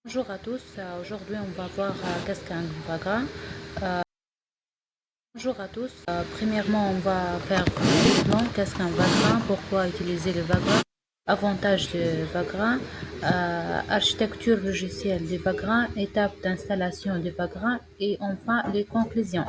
Bonjour à tous, aujourd'hui on va voir qu'est-ce qu'un vagrant. Bonjour à tous, premièrement on va faire le plan, qu'est-ce qu'un vagrant, pourquoi utiliser le vagrant, avantages du vagrant, architecture logicielle des vagrants, étapes d'installation des vagrants et enfin les conclusions.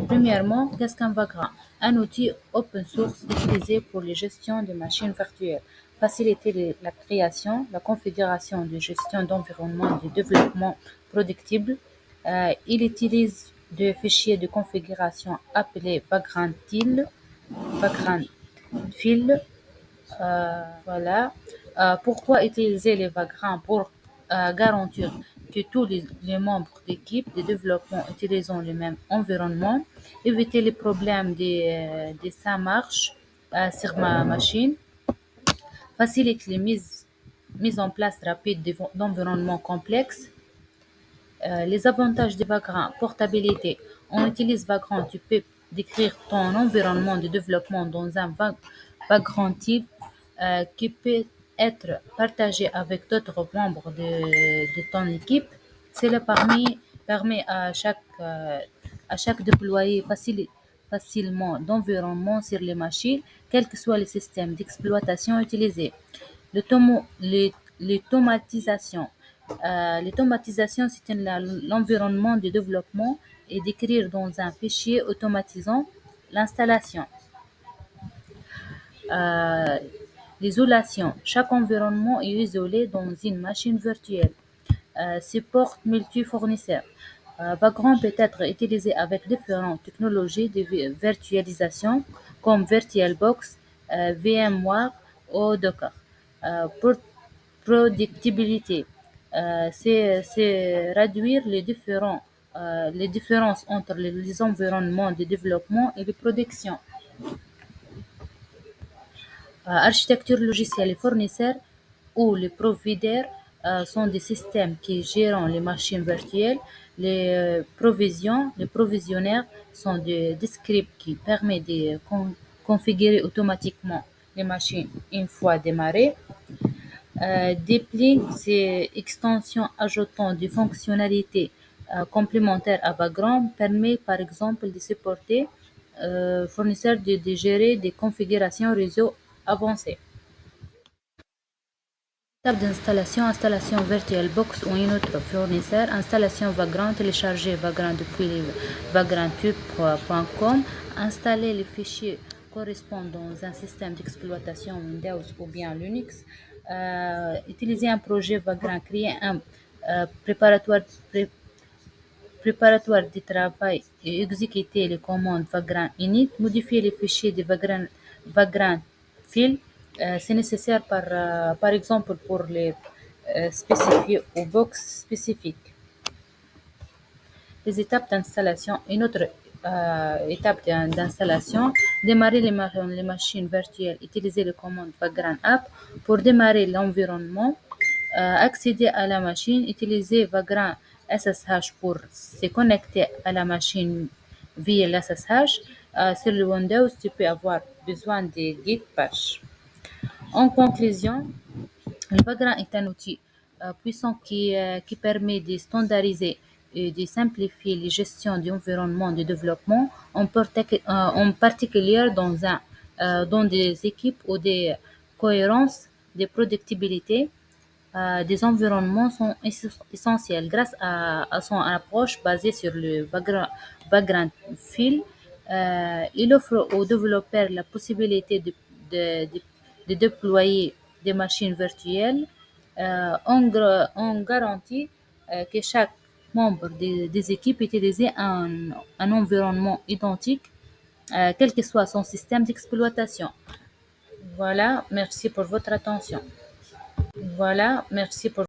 Premièrement, qu'est-ce qu'un vagrant? Un outil open source utilisé pour la gestion de machines virtuelles, faciliter la création, la configuration de gestion d'environnement de développement prédictible. Il utilise des fichiers de configuration appelés vagrant file. Voilà. Pourquoi utiliser les vagrants pour garantir que tous les membres d'équipe de développement utilisent le même environnement, éviter les problèmes de ça marche sur ma machine, facilite les mise en place rapide d'environnements complexes. Les avantages des Vagrant, portabilité. On utilise Vagrant, tu peux décrire ton environnement de développement dans un Vagrant type qui peut être partagé avec d'autres membres de ton équipe. Cela permet à chaque déployer facilement d'environnement sur les machines, quel que soit le système d'exploitation utilisé. L'automatisation. L'automatisation, c'est l'environnement de développement et d'écrire dans un fichier automatisant l'installation. Euh, L'isolation. Chaque environnement est isolé dans une machine virtuelle. Support multi-fournisseurs. Vagrant peut être utilisé avec différentes technologies de virtualisation comme VirtualBox, VMware ou Docker. Pour productibilité, c'est réduire les différences entre les environnements de développement et de production. Architecture logicielle, les fournisseurs ou les providers sont des systèmes qui gèrent les machines virtuelles. Les provisionnaires sont des scripts qui permettent de configurer automatiquement les machines une fois démarrées. Des plugins, c'est extensions ajoutant des fonctionnalités complémentaires à Vagrant, permet par exemple de supporter fournisseurs de gérer des configurations réseau avancées. Étape d'installation, installation VirtualBox ou un autre fournisseur, installation Vagrant, télécharger Vagrant depuis vagrantube.com, installer les fichiers correspondant dans un système d'exploitation Windows ou bien Linux, utiliser un projet Vagrant, créer un préparatoire, préparatoire de travail et exécuter les commandes Vagrant init, modifier les fichiers de Vagrant file, c'est nécessaire par exemple pour les spécifier aux box spécifiques. Les étapes d'installation. Une autre étape d'installation, démarrer les machines virtuelles, utiliser les commandes Vagrant app pour démarrer l'environnement, accéder à la machine, utiliser Vagrant SSH pour se connecter à la machine via l'SSH. Sur le Windows, tu peux avoir besoin de Git Bash. En conclusion, le Vagrant est un outil puissant qui permet de standardiser et de simplifier la gestion de l'environnement de développement, en particulier dans des équipes où des cohérences, des productibilités, des environnements sont essentiels. Grâce à son approche basée sur le Vagrant File, il offre aux développeurs la possibilité de déployer des machines virtuelles. On garantit que chaque membre des équipes utilise un environnement identique, quel que soit son système d'exploitation. Voilà, merci pour votre attention. Voilà, merci pour